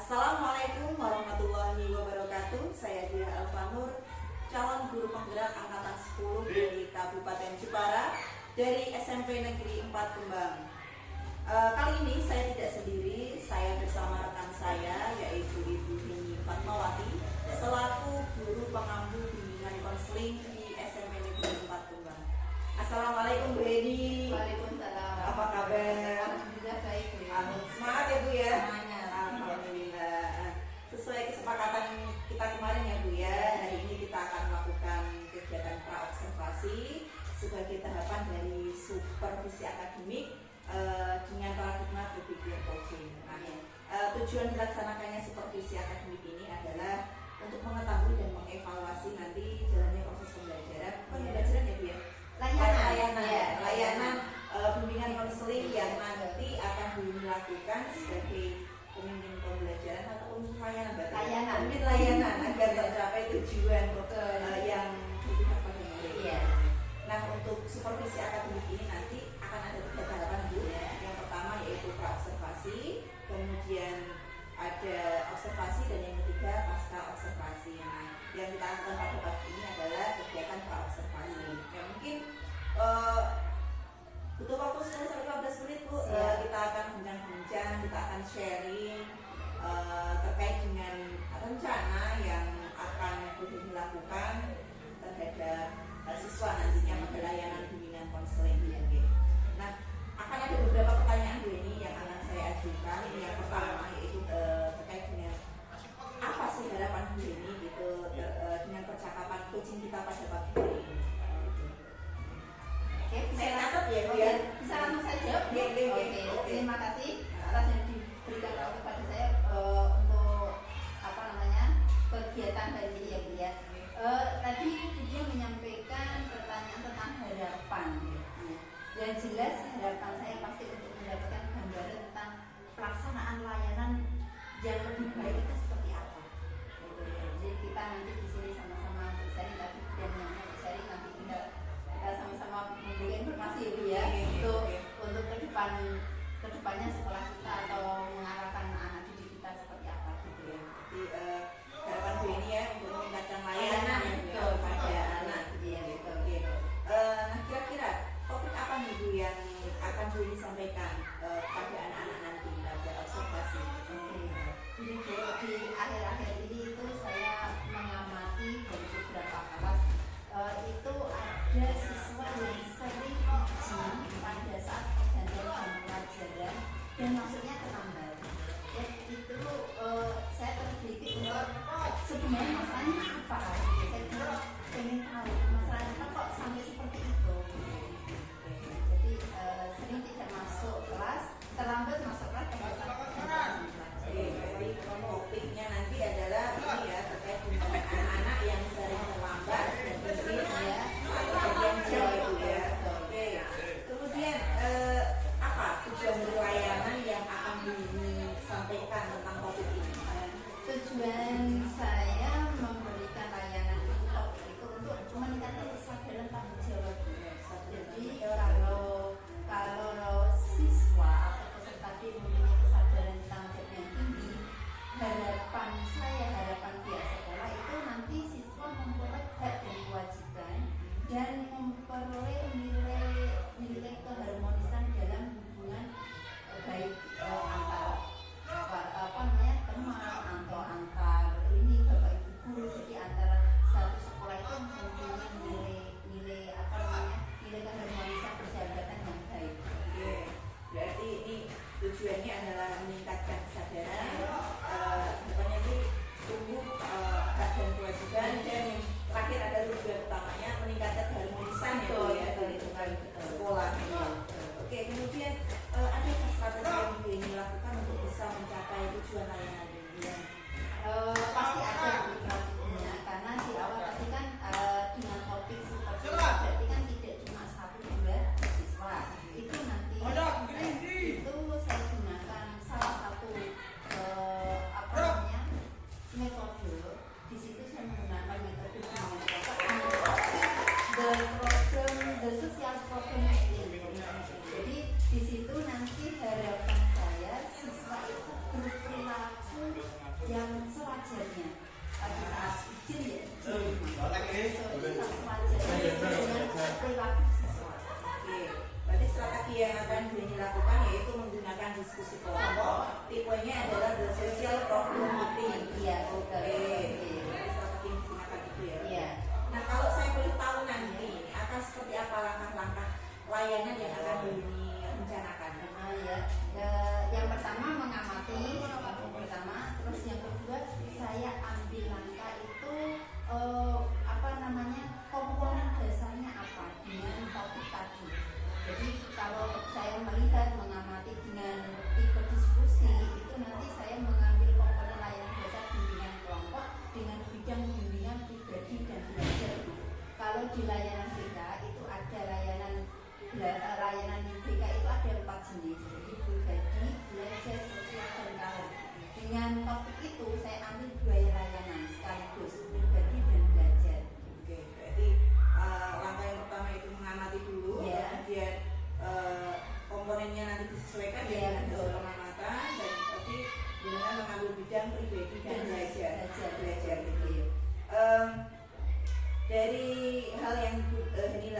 Assalamualaikum warahmatullahi wabarakatuh. Saya Dia Alfanur, calon guru penggerak angkatan 10 dari Kabupaten Jepara dari SMP Negeri 4 Kembang. Kali ini saya tidak sendiri, saya bersama rekan saya yaitu Ibu Heni Fatmawati selaku guru pengampu bimbingan konseling di SMP Negeri 4 Kembang. Assalamualaikum Bu Heni. Waalaikumsalam. Apa kabar? Alhamdulillah baik Bu. Semangat ya Bu ya. Semangat. Alhamdulillah. Sesuai kesepakatan kita kemarin ya Bu ya, hari ini kita akan melakukan kegiatan praobservasi sebagai tahapan dari supervisi akademik dengan paradigma berpikir coaching. Nah, tujuan dilaksanakannya supervisi akademik ini adalah untuk mengetahui dan mengevaluasi nanti jalannya proses pembelajaran. Pembelajaran ya Bu ya? Layanan bimbingan konseling yang nanti akan dilakukan sebagai pemimpin pembelajaran ataupun layanan agar tercapai tujuan yang diberikan pada murid. Nah, untuk supervisi akademik ini nanti akan ada 3 tahapan Bu. Yang pertama yaitu praobservasi, kemudian ada observasi, dan yang ketiga pasca observasi. Nah, yang kita lakukan pada pagi ini adalah kegiatan praobservasi. Ya mungkin butuh waktu 10-15 menit Bu. Kita akan bincang-bincang, kita akan sharing terkait dengan rencana yang akan dilakukan terhadap siswa nantinya pada layanan bimbingan konseling. Nah, akan ada beberapa pertanyaan Bu ini yang akan saya ajukan. Yang pertama yaitu terkait dengan apa sih harapan Bu ini gitu dengan percakapan coaching kita pada pagi hari ini. Saya catat ya Bu ya. Bisa langsung saya jawab. Oke. Terima kasih atas yang diberikan waktu kepada saya untuk kegiatan hari ini ya Bu ya. Tadi dia menyampaikan pertanyaan tentang harapan. Yang jelas harapan saya pasti untuk mendapatkan gambaran tentang pelaksanaan layanan yang lebih baik itu seperti apa. Jadi kita nanti di sini sama-sama sharing, tapi dan yang sharing nanti kita sama-sama memberikan informasi ya Bu ya, untuk kedepannya sekolah kita atau mengarahkan anak didik kita seperti apa gitu ya. Jadi harapan Bu ini ya untuk meningkatkan layanan pada anak. Nah, kira-kira topik apa nih Bu yang akan Bu ini sampaikan pada anak-anak nanti pada observasi? Jadi di akhir-akhir ini itu saya mengamati dari beberapa kelas itu ada siswa yang sering izin pada saat pergantian jam pelajaran dan masuknya terlambat. Ya, itu saya terpikir untuk sebenarnya masalahnya apa? Saya ingin tahu masalahnya kok sampai seperti itu. Jadi sering tidak masuk kelas, terlambat masuk kelas pada saat pergantian jam pelajaran. Jadi topiknya nanti adalah ini ya terkait dengan anak-anak yang sering terlambat dan izin ya saat kejadian tadi yang akan dilakukan yaitu menggunakan diskusi kelompok. Tipenya adalah the social problem meeting. Iya, Oke. Strategi yang digunakan itu ya. Iya. Nah, kalau saya boleh tahu nanti akan seperti apa langkah-langkah layanan yang akan direncanakan? Ya. Yang pertama mengamati, yang pertama, terus yang kedua saya ambil langkah itu apa namanya, komponen dasarnya apa dengan topik tadi. Jadi kalau saya melihat mengamati dengan tipe diskusi itu nanti saya mengambil komponen layanan dasar bimbingan kelompok dengan bidang bimbingan pribadi dan belajar. Kalau di layanan BK itu ada layanan BK itu ada 4 jenis, jadi pribadi, belajar, sosial, dan kawan. Dengan topik itu saya ambil 2 layanan sekaligus, pribadi dan belajar. Oke, berarti langkah yang pertama itu mengamati dulu, Ya. kemudian komponennya nanti disesuaikan Ya, dengan hasil betul. pengamatan, dan berarti dengan mengambil bidang pribadi dan belajar gitu. Iya. Dari hal yang Heni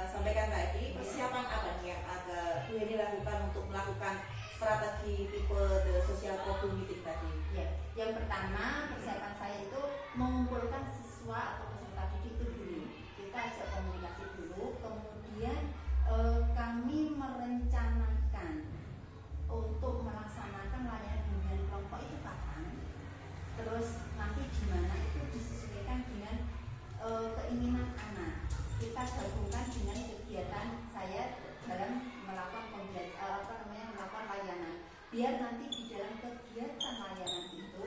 sampaikan tadi, persiapan apa nih yang agak Bu Heni lakukan untuk melakukan strategi tipe the social problem meeting tadi? Ya, yang pertama persiapan saya itu mengumpulkan siswa atau peserta didik itu dulu. Kita ajak komunikasi dulu, kemudian kami merencanakan untuk melaksanakan layanan bimbingan kelompok itu kapan. Terus nanti di mana itu disesuaikan dengan keinginan anak. Kita gabungkan dengan kegiatan saya dalam melakukan melakukan layanan. Biar nanti di dalam kegiatan layanan itu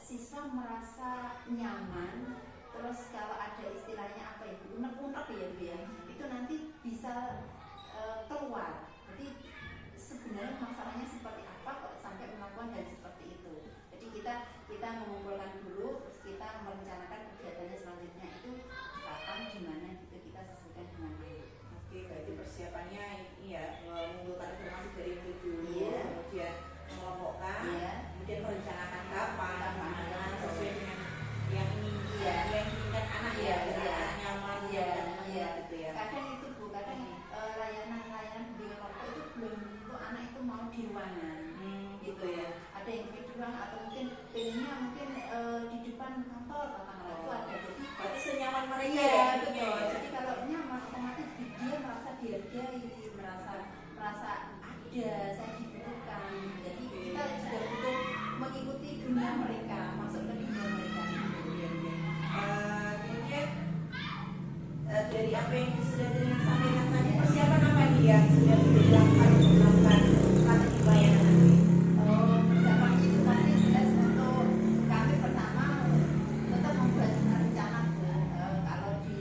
siswa merasa nyaman. Terus kalau ada istilahnya apa ya, unek-unek ya Bu ya, itu nanti bisa keluar. Jadi sebenarnya masalahnya seperti apa kok sampai melakukan hal seperti itu. Jadi kita mengumpulkan dulu, terus kita merencanakan kegiatannya selanjutnya itu kapan, di mana gitu, kita sesuaikan dengan itu. Oke, berarti persiapannya ini ya, mengumpulkan informasi dari itu dulu, Iya. kemudian mengelompokkan, Iya. kemudian merencanakan kapan, Kapan. mana sesuai dengan yang ingin Iya. yang diinginkan anak Iya, ya, biar iya. anak nyaman, Iya, dan iya. gitu ya. Kadang itu Bu, kadang layanan bimbingan kelompok itu belum tentu anak itu mau di ruangan. Gitu ya. Ada yang di ruangan atau mungkin pengennya di depan kantor katakanlah itu ada. Jadi Berarti senyaman mereka iya ya, betul. intinya ya. Jadi kalau nyaman otomatis dia merasa dihargai, merasa ada, saya dibutuhkan. Jadi kita juga butuh mengikuti dunia mereka, masuk ke dunia mereka. Kemudian dari apa yang sudah disampaikan tadi, persiapan apa nih yang sudah dilakukan untuk melakukan strategi layanan nanti? Persiapan itu pasti jelas untuk kami pertama tetap membuat rencana Bu. Kalau di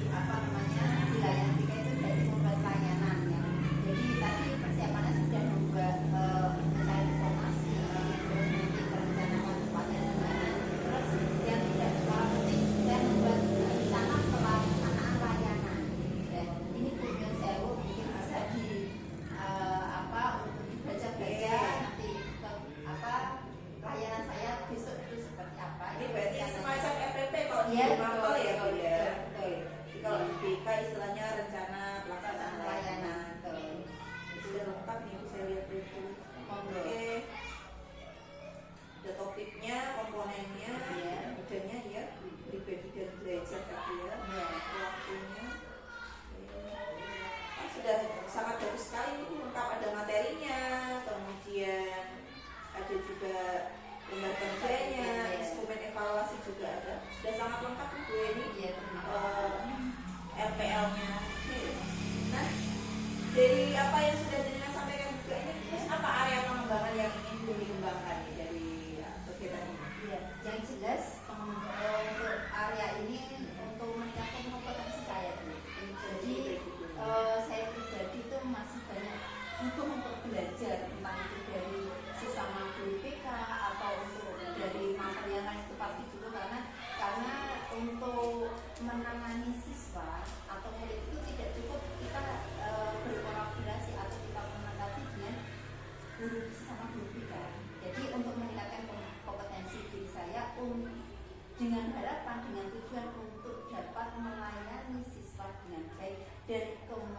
apa namanya di layanan kita itu jadi membuat layanan ya. Jadi tadi persiapannya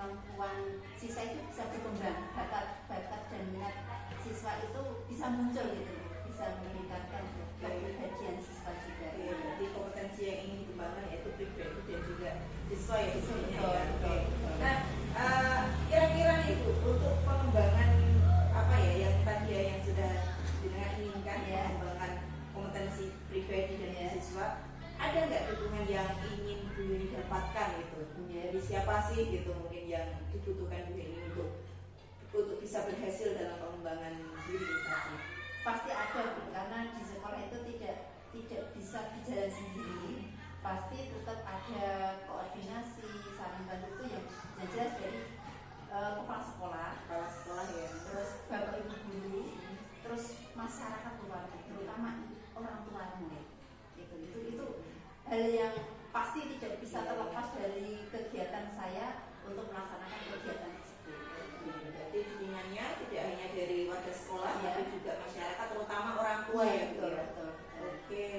kemampuan siswa itu bisa berkembang, bakat dan minat siswa itu bisa muncul gitu, bisa meningkatkan kepribadian siswa juga. Oke, berarti kompetensi yang ingin dikembangkan yaitu pribadi dan juga siswa ya sebenarnya ya. Oke. Betul. Nah, kira-kira itu untuk pengembangan apa ya yang tadi ya yang sudah dengan inginkan Ya. pengembangan kompetensi pribadi dan Ya. siswa, ada nggak dukungan yang ingin Bu Yeni dapatkan gitu? Ya. Dari siapa sih gitu mungkin yang dibutuhkan Bu Yeni untuk bisa berhasil dalam pengembangan diri tadi? Pasti ada Bu, karena di sekolah itu tidak bisa berjalan sendiri, pasti tetap ada koordinasi saling bantu yang jelas dari kepala sekolah Ya. terus bapak ibu guru, terus masyarakat luar, terutama orang tuanya. Itu hal yang pasti tidak bisa terlepas dari kegiatan saya untuk melaksanakan kegiatan tersebut. Berarti dukungannya tidak hanya dari warga sekolah, Ya. tapi juga masyarakat, terutama orang tua ya. Bu, ya? Betul. Oke.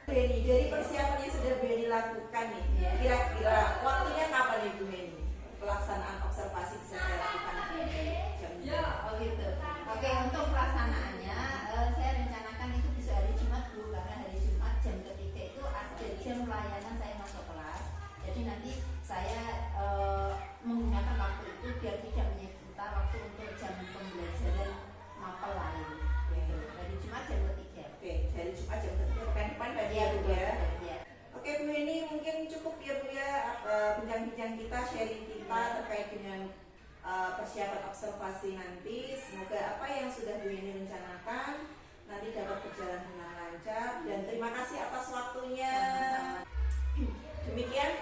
Beni, dari persiapan yang sudah Beni lakukan nih, Ya. kira-kira waktunya kapan nih Bu Beni? Pelaksanaan observasi bisa saya lakukan jam Oh gitu. Oke, untuk pelaksanaannya saya rencanakan itu bisa hari Jumat Bu, karena hari Jumat jam ketiga itu ada jam layanan saya masuk kelas. Jadi nanti saya menggunakan waktu itu biar tidak menyita waktu untuk jam pembelajaran mapel lain. Gitu. Hari Jumat jam ketiga. Oke, dari Jumat jam ketiga pekan depan tadi ya Bu ya. Ya. Oke Bu Yeni, mungkin cukup ya Bu ya bincang-bincang kita, sharing kita terkait dengan persiapan observasi nanti. Semoga apa yang sudah Bu Yeni rencanakan nanti dapat berjalan dengan lancar, dan terima kasih atas waktunya. Demikian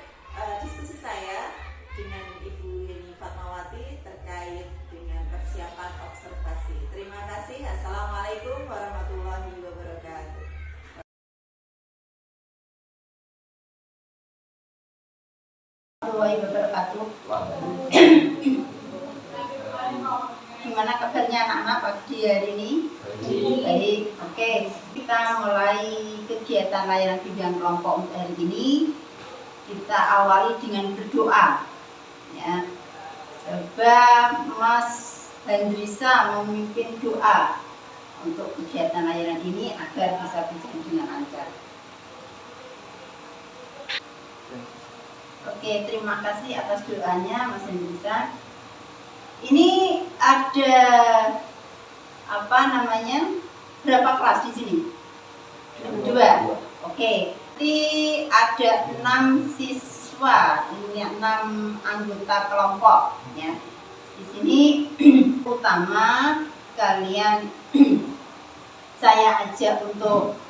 diskusi saya dengan Ibu Yeni Fatmawati terkait dengan persiapan observasi. Terima kasih. Assalamualaikum warahmatullahi wabarakatuh. Warahmatullahi wabarakatuh. Gimana kabarnya anak-anak pagi hari ini? Baik. Oke, kita mulai kegiatan layanan bimbingan kelompok untuk hari ini. Kita awali dengan berdoa. Ya. Coba Mas Hendrisa memimpin doa untuk kegiatan layanan ini agar bisa berjalan dengan lancar. Oke, terima kasih atas doanya Mas Hendrisa. Ini ada apa namanya? Berapa kelas di sini? 2. Oke. Nanti ada 6 siswa, ini 6 anggota kelompok ya. Di sini utama kalian saya ajak untuk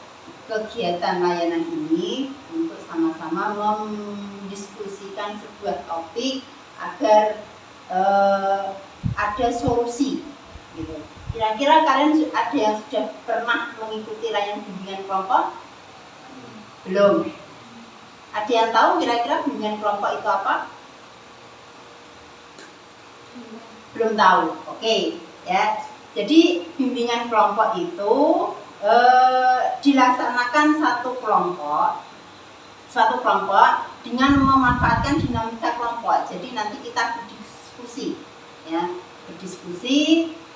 kegiatan layanan ini untuk sama-sama mendiskusikan sebuah topik agar ada solusi gitu. Kira-kira kalian ada yang sudah pernah mengikuti layanan bimbingan kelompok? Belum. Ada yang tahu kira-kira bimbingan kelompok itu apa? Belum tahu. Oke, ya. Jadi bimbingan kelompok itu dilaksanakan suatu kelompok dengan memanfaatkan dinamika kelompok. Jadi nanti kita berdiskusi, ya,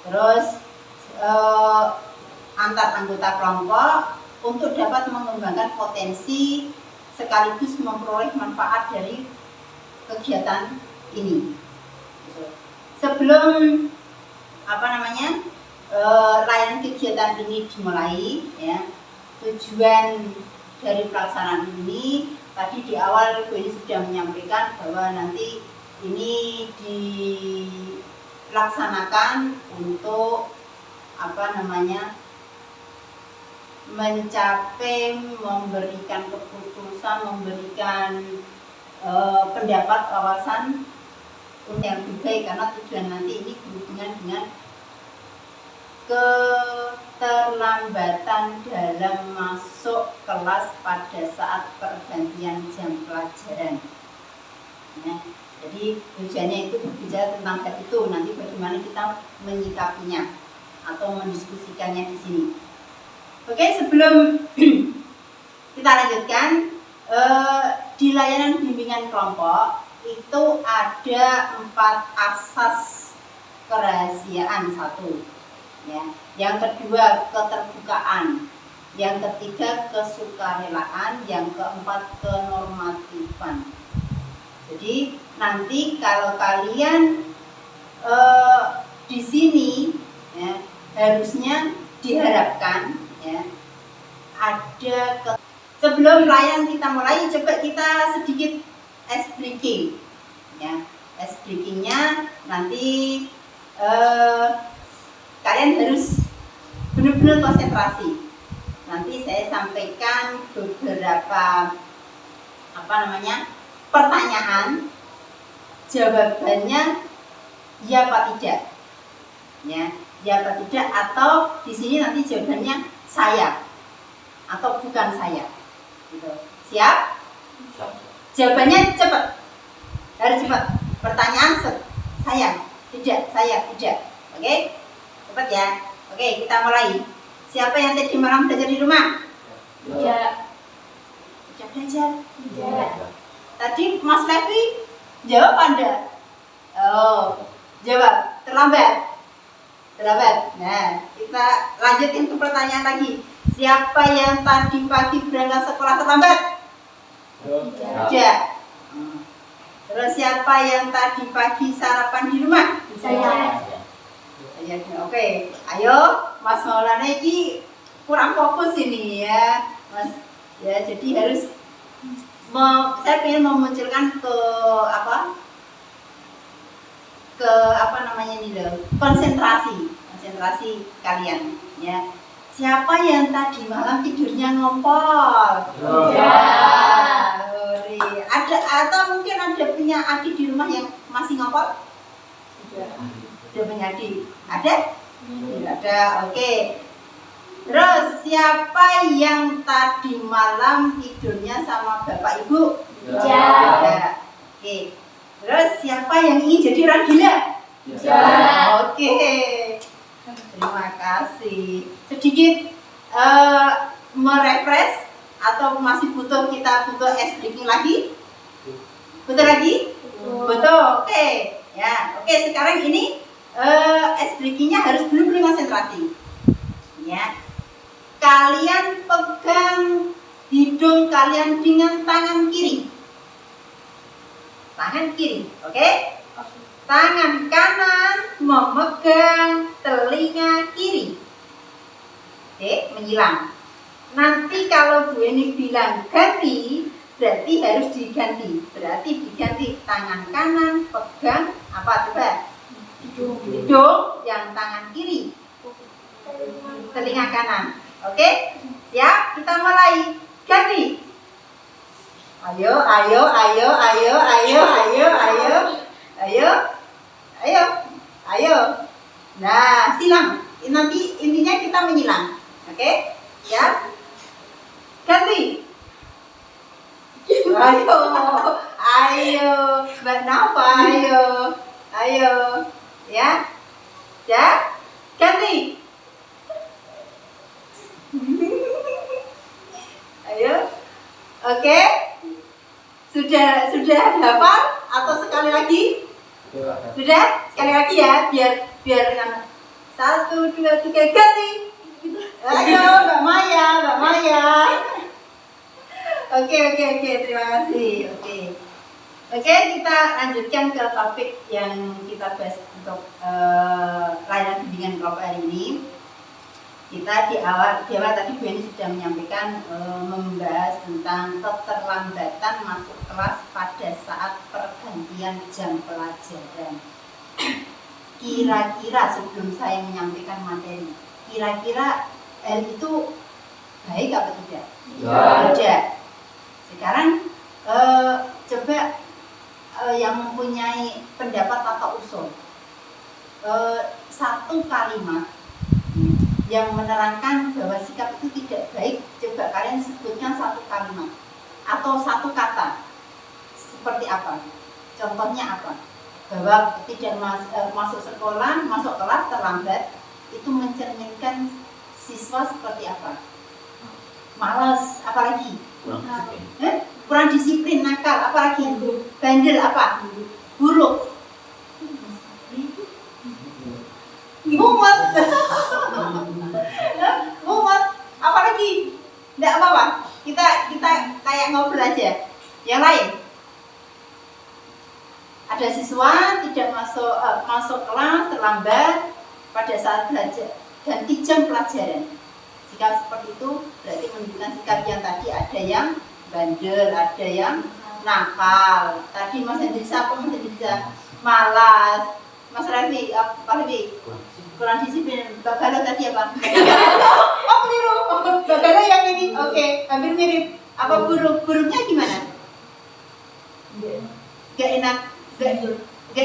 terus antar anggota kelompok untuk dapat mengembangkan potensi sekaligus memperoleh manfaat dari kegiatan ini. Sebelum layanan kegiatan ini dimulai, ya, tujuan dari pelaksanaan ini tadi di awal Bu Yeni sudah menyampaikan bahwa nanti ini dilaksanakan untuk mencapai, memberikan keputusan, memberikan pendapat wawasan yang lebih baik, karena tujuan nanti ini berhubungan dengan keterlambatan dalam masuk kelas pada saat pergantian jam pelajaran. Ya, jadi tujuannya itu berbicara tentang hal itu, nanti bagaimana kita menyikapinya atau mendiskusikannya di sini. Oke, sebelum kita lanjutkan, di layanan bimbingan kelompok itu ada 4 asas kerahasiaan. 1, ya. Yang kedua keterbukaan, yang ketiga kesukarelaan, yang keempat kenormatifan. Jadi nanti kalau kalian di sini, ya, harusnya diharapkan, ya, ada sebelum layan kita mulai, coba kita sedikit ice breaking, ya. Ice breakingnya nanti kalian harus benar-benar konsentrasi. Nanti saya sampaikan beberapa pertanyaan, jawabannya ya apa tidak, ya apa tidak, atau di sini nanti jawabannya saya atau bukan saya, gitu. Siap? Jawabannya cepat, harus cepat. Pertanyaan saya tidak, oke? Cepat ya. Oke, kita mulai. Siapa yang tadi malam belajar di rumah? Tidak. Tidak belajar? Tidak. Tadi Mas Levi jawab Anda? Oh, jawab terlambat. Nah, kita lanjutin ke pertanyaan lagi. Siapa yang tadi pagi berangkat sekolah terlambat? Tidak. Terus siapa yang tadi pagi sarapan di rumah? Saya. Oke, ayo Mas Maulana ini kurang fokus ini ya, Mas. Ya, jadi harus saya ingin memunculkan konsentrasi kalian, ya. Siapa yang tadi malam tidurnya ngompol? Ya. Ada atau mungkin ada punya adik di rumah yang masih ngompol? Ada punya adik? Ada? Tidak ada. Oke. Terus siapa yang tadi malam tidurnya sama bapak ibu? Ya. Oke. Terus siapa yang ingin jadi orang gila? Ya. Oke. Terima kasih. Sedikit merefresh atau masih butuh ice breaking lagi? Butuh lagi? Butuh. Oke. Ya. Oke, sekarang ini ice breakingnya harus benar-benar konsentrasi. Ya. Kalian pegang hidung kalian dengan tangan kiri. Tangan kiri, oke? Tangan kanan memegang telinga kiri. Oke, menyilang. Nanti kalau Bu Eni bilang ganti, berarti harus diganti. Berarti diganti tangan kanan pegang apa coba? Hidung yang tangan kiri. Telinga kanan. Oke? Siap? Kita mulai. Ganti. Ayo. Nah, silang. Nanti intinya kita menyilang. Oke? Ya. Ganti. Ayo. Mbak Nafa, ayo. Ya. Ya. Ganti. Ayo. Oke. Sudah hafal atau sekali lagi? Sudah? Sekali lagi ya, biar 1, 2, 3 ganti. Ayo, Mbak Maya. Oke, terima kasih. Oke, kita lanjutkan ke topik yang kita bahas untuk layanan bimbingan kelompok hari ini. Kita di awal tadi Bu Eni sudah menyampaikan membahas tentang keterlambatan masuk kelas pada saat pergantian jam pelajaran. Kira-kira sebelum saya menyampaikan materi, kira-kira hal itu baik atau tidak? Tidak. Sekarang coba yang mempunyai pendapat atau usul, satu kalimat yang menerangkan bahwa sikap itu tidak baik, coba kalian sebutkan satu kalimat atau satu kata. Seperti apa? Contohnya apa? Bahwa tidak masuk sekolah, masuk kelas terlambat, itu mencerminkan siswa seperti apa? Malas, apalagi? kurang disiplin, nakal, apalagi bandel, apa? Buruk. Mumet. Mumet. Apalagi? Tidak apa-apa. Kita kayak ngobrol aja. Yang lain. Ada siswa tidak masuk kelas, terlambat pada saat belajar, ganti jam pelajaran. Sikap seperti itu berarti menunjukkan sikap yang tadi ada yang bandel, ada yang nakal. Tadi Mas Hendrisa apa? Mas Hendrisa malas. Mas Rafi apa lagi? Kurang disiplin. Mbak Galo tadi apa? Oh keliru. Mbak Galo yang ini. Oke, hampir mirip. Apa buruk? Buruknya gimana? Gak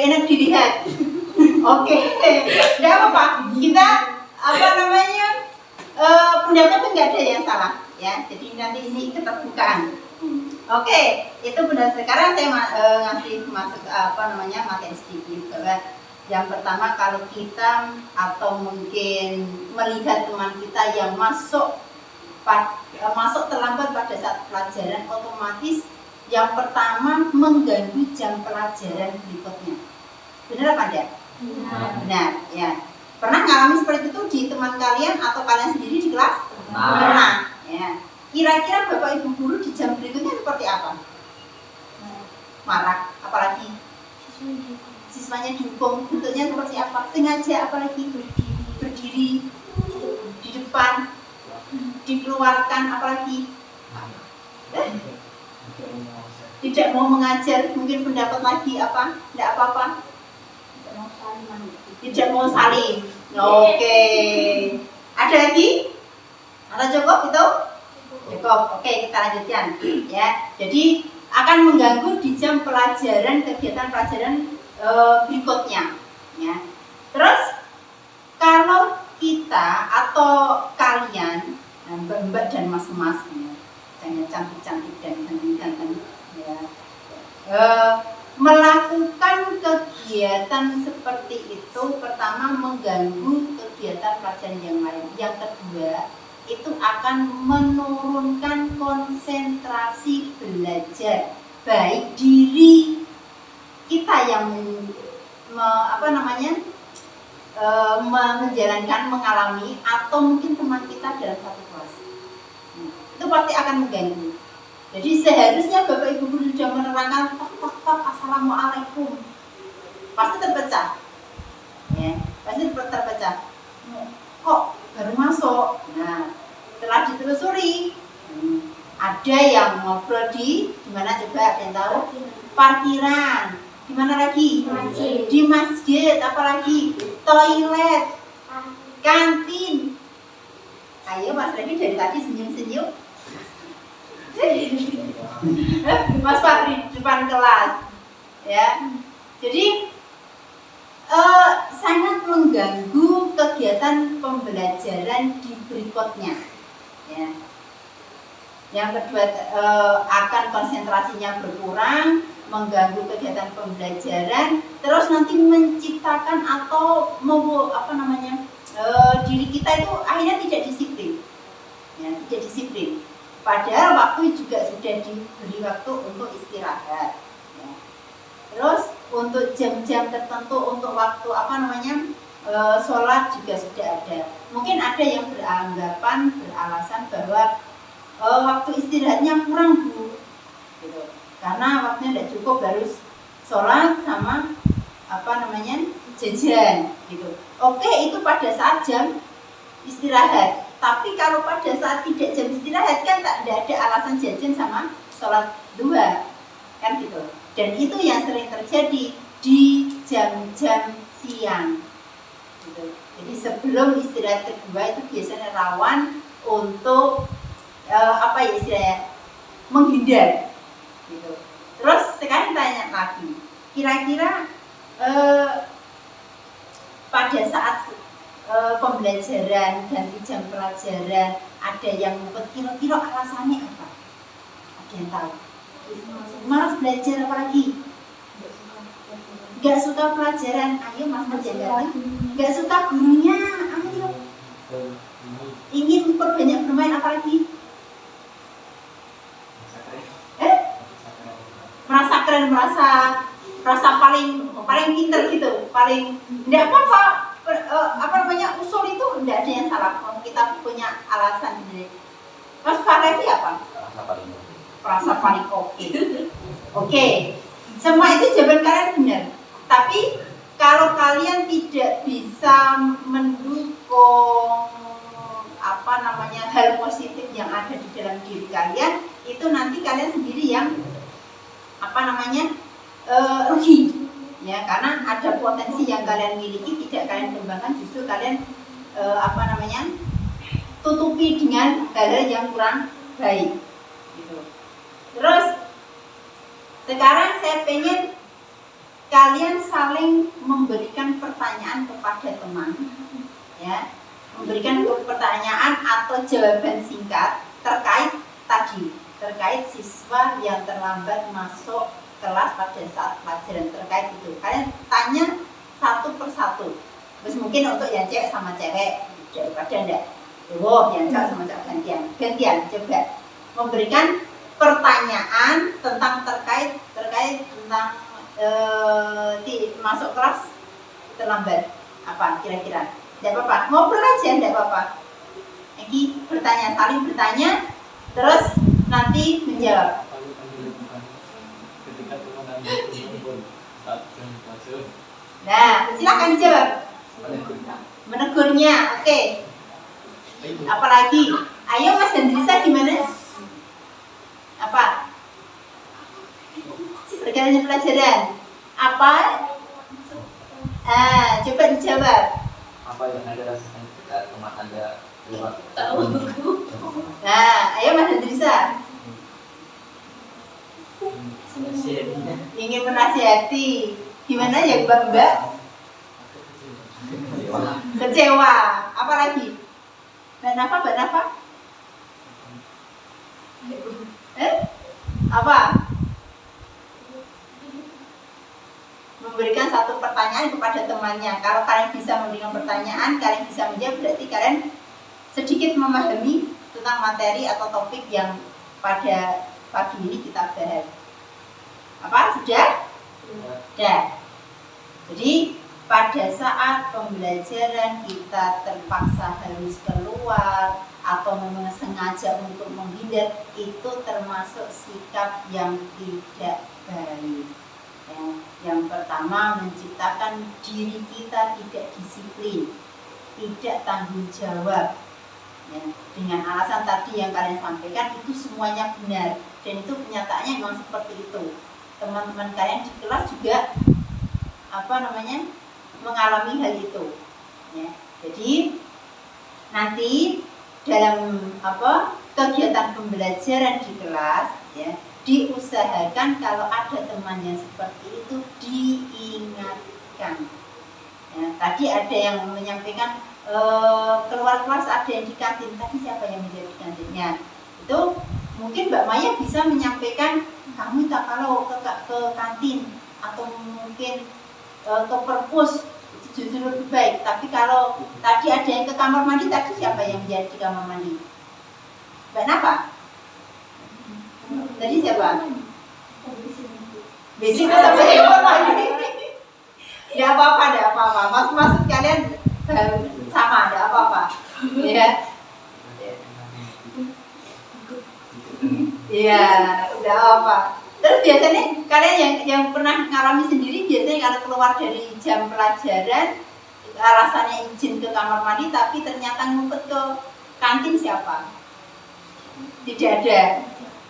enak dilihat. Oke, nggak apa-apa. Kita pendapat itu nggak ada yang salah, ya. Jadi nanti ini keterbukaan. Oke, itu benar. Sekarang saya ngasih masuk materi sedikit bahwa yang pertama kalau kita atau mungkin melihat teman kita yang masuk terlambat pada saat pelajaran, otomatis yang pertama mengganggu jam pelajaran berikutnya. Benar apa enggak? Benar, ya. Pernah ngalami seperti itu di teman kalian atau kalian sendiri di kelas? Pernah, ya. Kira-kira Bapak Ibu guru di jam berikutnya seperti apa? Marah, apalagi siswanya dihukum, bentuknya seperti apa? Sengaja, apalagi berdiri di depan, dikeluarkan, apalagi tidak mau mengajar, mungkin pendapat lagi apa? Tidak apa-apa. Tidak mau saling. Oke. Ada lagi? Atau cukup itu? Cukup. Oke, kita lanjutkan. Ya. Jadi akan mengganggu di jam pelajaran, kegiatan pelajaran berikutnya. Ya. Terus kalau kita atau kalian, mbak-mbak dan mas-mas, ya, jangan cantik-cantik dan ganteng-ganteng, ya. Melakukan kegiatan seperti itu pertama mengganggu kegiatan pelajaran yang lain. Yang kedua itu akan menurunkan konsentrasi belajar, baik diri kita yang menjalankan, mengalami, atau mungkin teman kita dalam satu kelas. Itu pasti akan mengganggu. Jadi seharusnya Bapak Ibu guru sudah menerangkan tok assalamualaikum, pasti terpecah, ya, pasti terpecah. Kok baru masuk? Nah, setelah ditelusuri, ada yang ngobrol di mana coba? Ada yang tahu? Parkiran. Di mana lagi? Di masjid. Apalagi? Toilet, kantin. Ayo Mas Reni dari tadi senyum-senyum. Mas Fahri depan kelas, ya. Jadi sangat mengganggu kegiatan pembelajaran di berikutnya, ya. Yang kedua akan konsentrasinya berkurang, mengganggu kegiatan pembelajaran, terus nanti menciptakan atau diri kita itu akhirnya tidak disiplin, ya, tidak disiplin. Padahal waktu juga sudah diberi waktu untuk istirahat, ya. Terus untuk jam-jam tertentu untuk waktu sholat juga sudah ada. Mungkin ada yang beralasan bahwa waktu istirahatnya kurang Bu, gitu. Karena waktunya tidak cukup, harus sholat sama jajan, gitu. Oke, itu pada saat jam istirahat. Tapi kalau pada saat tidak jam istirahat kan tidak ada alasan jajan sama sholat duha, kan gitu. Dan itu yang sering terjadi di jam-jam siang, gitu. Jadi sebelum istirahat kedua itu biasanya rawan untuk menghindar, gitu. Terus sekarang tanya lagi, kira-kira pada saat pembelajaran ganti jam pelajaran ada yang ngumpet, kira-kira alasannya apa? Ada yang tahu? Malas belajar, apalagi gak suka pelajaran. Ayo Mas Mas, gak suka gurunya. Ayo, ingin perbanyak bermain, apalagi kalian merasa paling pinter gitu, paling enggak apa-apa. Usul itu enggak ada yang salah. Kita punya alasan sendiri. Mas Falevi apa? Merasa paling oke. Oke. Semua itu jawaban kalian benar. Tapi kalau kalian tidak bisa mendukung hal positif yang ada di dalam diri kalian, itu nanti kalian sendiri yang rugi, ya, karena ada potensi yang kalian miliki tidak kalian kembangkan, justru kalian tutupi dengan hal-hal yang kurang baik, gitu. Terus sekarang saya pengen kalian saling memberikan pertanyaan kepada teman, ya, memberikan pertanyaan atau jawaban singkat terkait siswa yang terlambat masuk kelas pada saat pelajaran terkait itu. Kalian tanya satu persatu. Terus mungkin untuk yang cewek sama cewek, daripada enggak, yang cewek sama cewek gantian coba memberikan pertanyaan tentang terkait tentang masuk kelas terlambat. Apa kira-kira? Tidak apa-apa, ngobrol aja, tidak apa-apa. Lagi bertanya, saling bertanya, terus nanti menjawab. Nah, silakan jawab. Menegurnya, oke. Apalagi, ayo Mas Hendrisa gimana? Apa? Perkalian pelajaran. Apa? Coba dijawab. Apa yang Anda rasakan ketika teman Anda lewat? Nah, ayo Mas Hendrisa. Ingin menasihati. Gimana ya Mbak? Kecewa. Apa lagi? Mbak Nafa? Apa? Memberikan satu pertanyaan kepada temannya. Kalau kalian bisa memberikan pertanyaan, kalian bisa menjawab, berarti kalian sedikit memahami tentang materi atau topik yang pada pagi ini kita bahas. Apa? Sudah? Sudah. Jadi pada saat pembelajaran kita terpaksa harus keluar atau memang sengaja untuk menghindar, itu termasuk sikap yang tidak baik. Yang pertama, menciptakan diri kita tidak disiplin, tidak tanggung jawab. Ya, dengan alasan tadi yang kalian sampaikan itu semuanya benar dan itu kenyataannya memang seperti itu. Teman-teman kalian di kelas juga mengalami hal itu. Ya, jadi nanti dalam kegiatan pembelajaran di kelas, ya, diusahakan kalau ada teman yang seperti itu diingatkan. Ya, tadi ada yang menyampaikan keluar kelas ada yang di kantin. Tadi siapa yang menjadi kantinnya? Itu mungkin Mbak Maya bisa menyampaikan, kamu tak kalau ke kantin atau mungkin ke perpus itu justru lebih baik. Tapi kalau tadi ada yang ke kamar mandi, tadi siapa yang menjadi di kamar mandi? Mbak Nafa? Tadi siapa? Besi sama hewan lagi. Tidak apa-apa. Maksud kalian sama, tidak apa-apa. Ya. Iya, tidak apa. Terus biasanya kalian yang pernah ngalami sendiri, biasanya kalau keluar dari jam pelajaran, alasannya izin ke kamar mandi, tapi ternyata ngumpet ke kantin siapa? Tidak ada.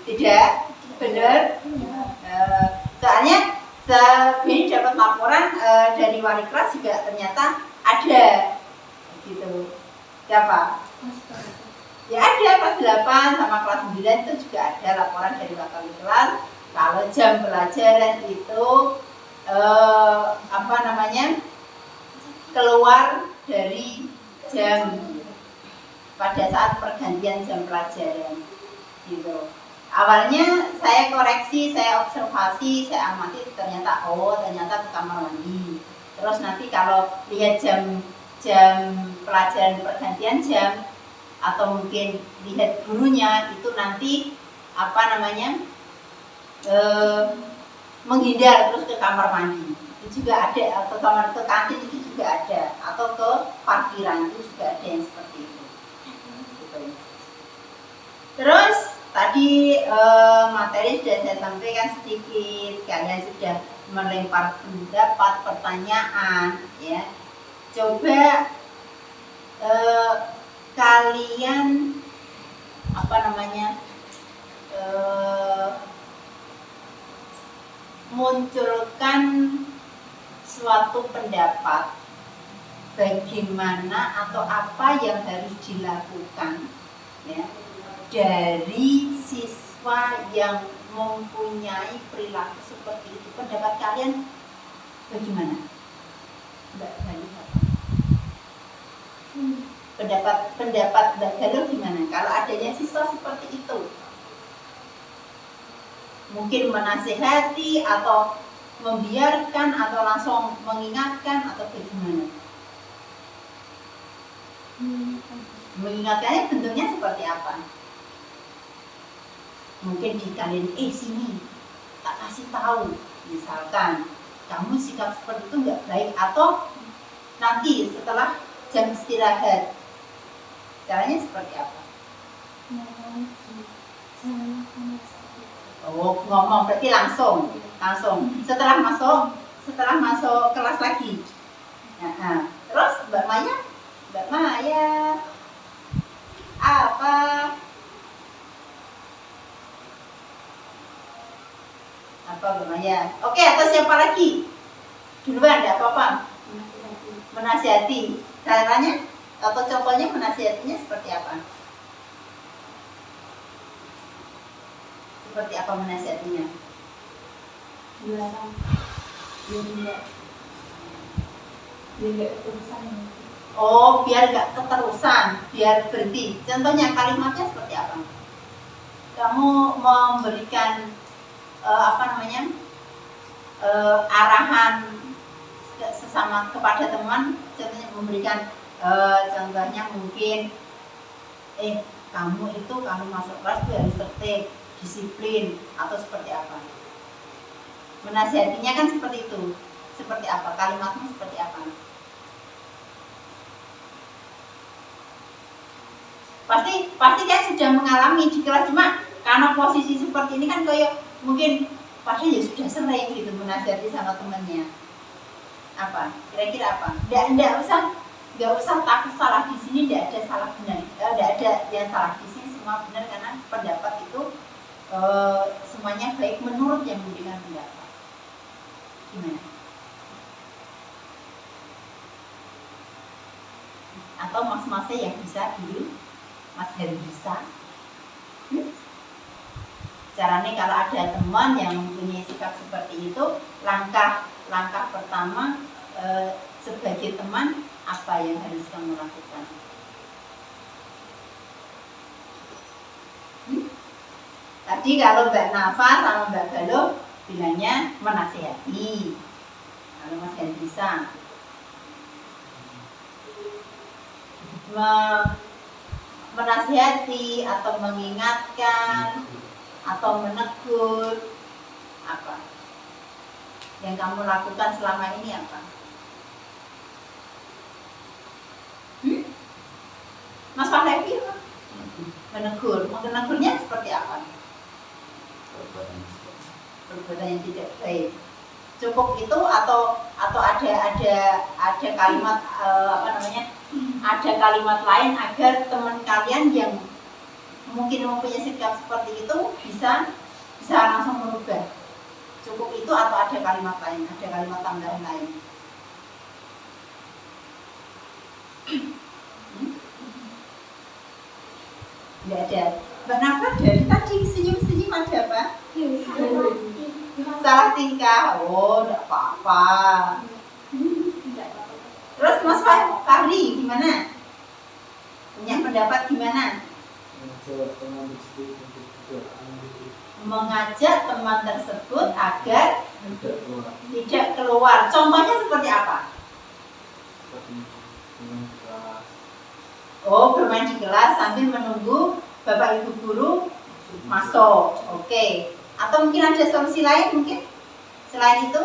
Tidak, benar. Soalnya saya dapat laporan dari wali kelas juga ternyata ada, gitu. Siapa? Ya ada kelas 8 sama kelas 9 itu juga ada laporan dari wali kelas kalau jam pelajaran itu keluar dari jam pada saat pergantian jam pelajaran, gitu. Awalnya saya koreksi, saya observasi, saya amati, ternyata ke kamar mandi. Terus nanti kalau lihat jam pelajaran pergantian jam atau mungkin lihat gurunya itu nanti menghindar terus ke kamar mandi itu juga ada, atau kamar ke kantin itu juga ada, atau ke parkiran itu juga ada yang seperti itu. Gitu. Terus tadi materi sudah saya sampaikan sedikit, kalian sudah melempar pendapat, pertanyaan, ya. Coba kalian apa namanya munculkan suatu pendapat bagaimana atau apa yang harus dilakukan, ya, dari siswa yang mempunyai perilaku seperti itu. Pendapat kalian bagaimana? Mbak Galuh apa? Pendapat Mbak Galuh gimana kalau adanya siswa seperti itu? Mungkin menasihati atau membiarkan atau langsung mengingatkan atau bagaimana? Mengingatkannya bentuknya seperti apa? Mungkin di kalian sini tak kasih tahu, misalkan kamu sikap seperti itu nggak baik, atau nanti setelah jam istirahat caranya seperti apa? Oh, ngomong berarti langsung setelah masuk kelas lagi. Nah, terus Mbak Maya apa? Apa Mbak Maya? Oke, atau siapa lagi? Duluan, enggak apa-apa. Menasihati. Caranya atau contohnya menasihatinya seperti apa? Seperti apa menasihatinya? Dilarang, biar nggak keterusan. Oh, biar nggak keterusan, biar berhenti. Contohnya kalimatnya seperti apa? Kamu memberikan arahan sesama kepada teman, contohnya memberikan contohnya mungkin kamu itu kalau masuk kelas itu harus tertib, disiplin, atau seperti apa? Menasihatinya kan seperti itu. Seperti apa? Kalimatnya seperti apa? Pasti kan sudah mengalami di kelas, cuma karena posisi seperti ini kan kayak mungkin pasti ya sudah sering gitu menasihati sama temannya. Apa? Kira-kira apa? Nggak usah takut salah di sini, nggak ada salah benar, nggak ada yang salah di sini, semua benar karena pendapat itu semuanya baik menurut yang memberikan pendapat. Gimana? Atau mas-masnya yang bisa dulu, Mas Heru bisa. Caranya kalau ada teman yang mempunyai sikap seperti itu, langkah pertama sebagai teman apa yang harus kamu lakukan? Tadi kalau Mbak Nafa sama Mbak Galuh bilangnya menasihati. Kalau Mas Heru bisa menasihati atau mengingatkan atau menegur, apa yang kamu lakukan selama ini apa? Mas Fahlevi menegur, menegurnya seperti apa? Perbuatan yang tidak baik. Cukup itu atau ada kalimat ada kalimat lain agar teman kalian yang mungkin mempunyai sikap seperti itu bisa langsung merubah. Cukup itu atau ada kalimat lain, ada kalimat tambahan lain? Tidak ada. Mbak Nafa dari tadi senyum-senyum ada apa? Salah tingkah. Oh, tidak apa-apa. Terus Mas Fahri gimana? Punya pendapat gimana? Mengajak teman tersebut agar tidak keluar. Contohnya seperti apa? Oh, bermain di kelas sambil menunggu Bapak Ibu guru masuk. Oke. Atau mungkin ada solusi lain mungkin? Selain itu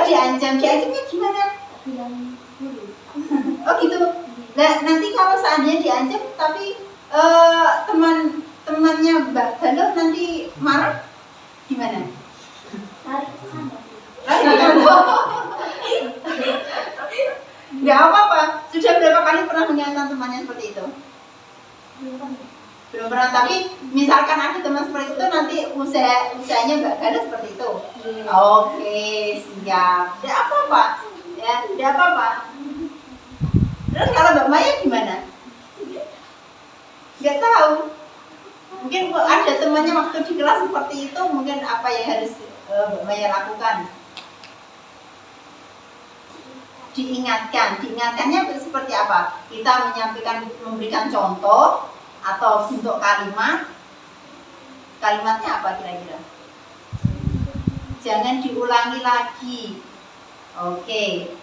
diancamnya gimana? Oh gitu. Nah, nanti kalau seandainya diancam tapi teman-temannya Mbak Galuh nanti marah gimana? Nggak apa-apa. Sudah berapa kali pernah mengingatkan temannya seperti itu? Belum pernah. Tapi misalkan ada teman seperti itu nanti usahanya Mbak Galuh seperti itu. Oke, siap. Nggak apa-apa. Ya, nggak apa-apa. Terus kalau Mbak Maya gimana? Nggak tahu. Mungkin ada temannya waktu di kelas seperti itu, mungkin apa yang harus Mbak Maya lakukan? Diingatkannya seperti apa? Kita memberikan contoh atau bentuk kalimatnya apa kira-kira? Jangan diulangi lagi. Oke,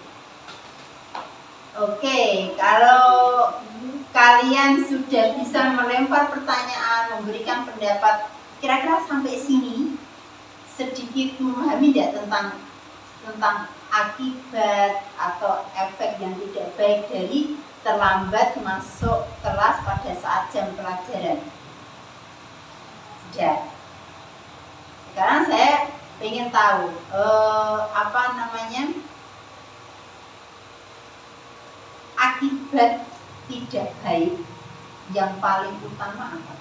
kalau kalian sudah bisa melempar pertanyaan, memberikan pendapat, kira-kira sampai sini sedikit memahami tidak tentang akibat atau efek yang tidak baik dari terlambat masuk kelas pada saat jam pelajaran? Sudah. Sekarang saya ingin tahu akibat tidak baik yang paling utama apa?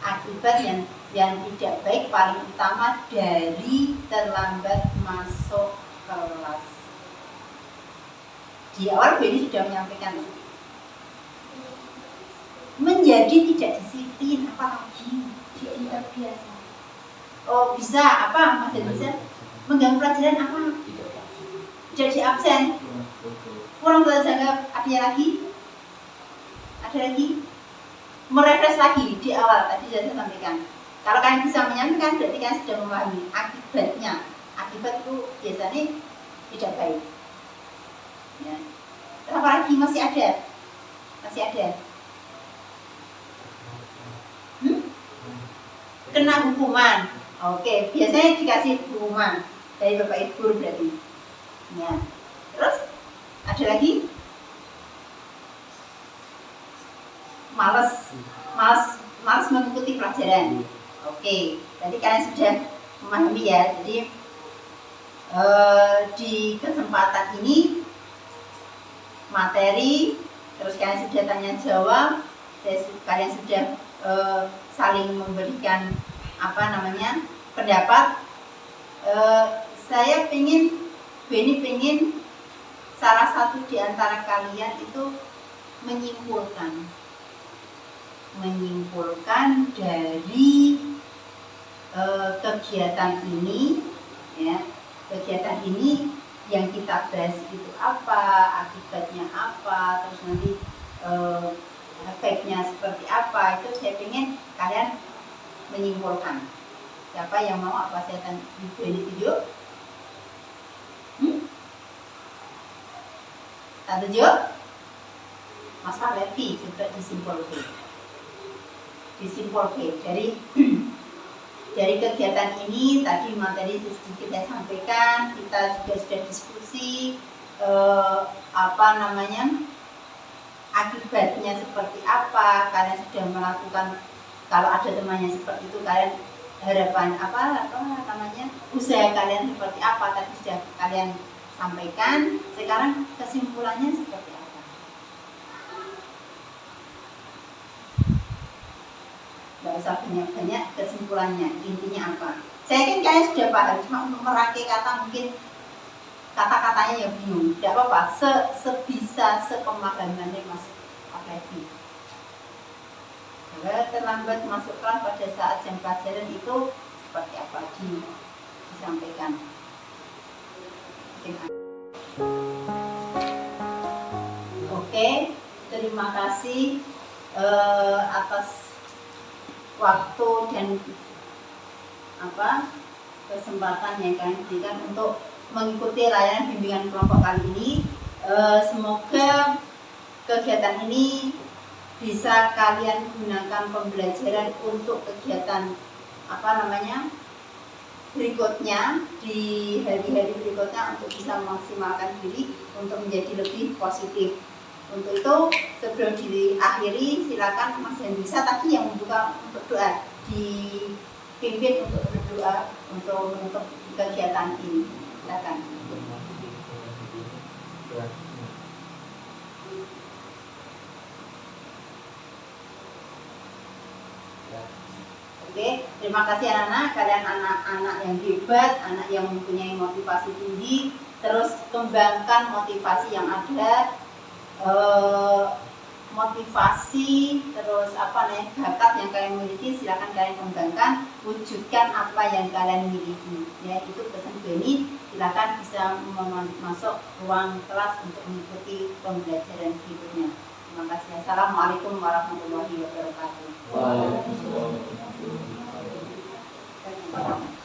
Akibat yang tidak baik paling utama dari terlambat masuk kelas. Di awal Beni sudah menyampaikan menjadi tidak disiplin, apalagi tidak biasa. Oh bisa apa Mas bisa mengganggu pelajaran apa? Tidak di absen. Kurang belajar, ada lagi? Merefresh lagi di awal tadi sudah saya sampaikan. Kalau kalian bisa menyampaikan berarti kalian sudah memahami akibatnya. Akibat itu biasanya tidak baik. Ya. Apa lagi masih ada? Kena hukuman. Oke, biasanya dikasih hukuman dari Bapak Ibu guru berarti. Ya. Terus ada lagi? Malas mengikuti pelajaran. Oke, jadi kalian sudah memahami ya. Jadi di kesempatan ini materi, terus kalian sudah tanya jawab, kalian sudah saling memberikan pendapat. Saya Beni pengen salah satu di antara kalian itu menyimpulkan dari kegiatan ini, ya, kegiatan ini yang kita bahas itu apa, akibatnya apa, terus nanti efeknya seperti apa, itu saya pengen kalian menyimpulkan. Siapa yang mau apa saya tanya di video? Tante Jo? Mas Pak Levi juga disimpulkan. Dari kegiatan ini tadi materi sedikit saya sampaikan, kita juga sudah diskusi akibatnya seperti apa. Kalian sudah melakukan, kalau ada temannya seperti itu, kalian harapan usaha kalian seperti apa tadi sudah kalian sampaikan. Sekarang kesimpulannya seperti apa? Gak usah banyak-banyak kesimpulannya, intinya apa? Saya yakin kalian sudah paham, cuma untuk merangkai kata mungkin kata-katanya yang bingung. Tidak apa-apa, sebisa sepemahamannya Mas Levi. Terlambat masuk kelas pada saat jam pelajaran itu seperti apa disampaikan. Oke, terima kasih atas waktu dan kesempatan yang kalian berikan untuk mengikuti layanan bimbingan kelompok kali ini. Semoga kegiatan ini bisa kalian gunakan pembelajaran untuk kegiatan berikutnya di hari-hari berikutnya untuk bisa memaksimalkan diri untuk menjadi lebih positif. Untuk itu sebelum diakhiri silakan Mas Hendrisa tadi yang membuka untuk doa, dipimpin untuk berdoa untuk menutup kegiatan ini. Silakan. Oke, terima kasih anak-anak, kalian anak-anak yang hebat, anak yang mempunyai motivasi tinggi, terus kembangkan motivasi yang ada, motivasi, terus bakat yang kalian miliki, silakan kalian kembangkan, wujudkan apa yang kalian miliki. Ya, itu pesan Beni, silakan bisa masuk ruang kelas untuk mengikuti pembelajaran berikutnya. Terima kasih. Assalamualaikum warahmatullahi wabarakatuh. Terima kasih.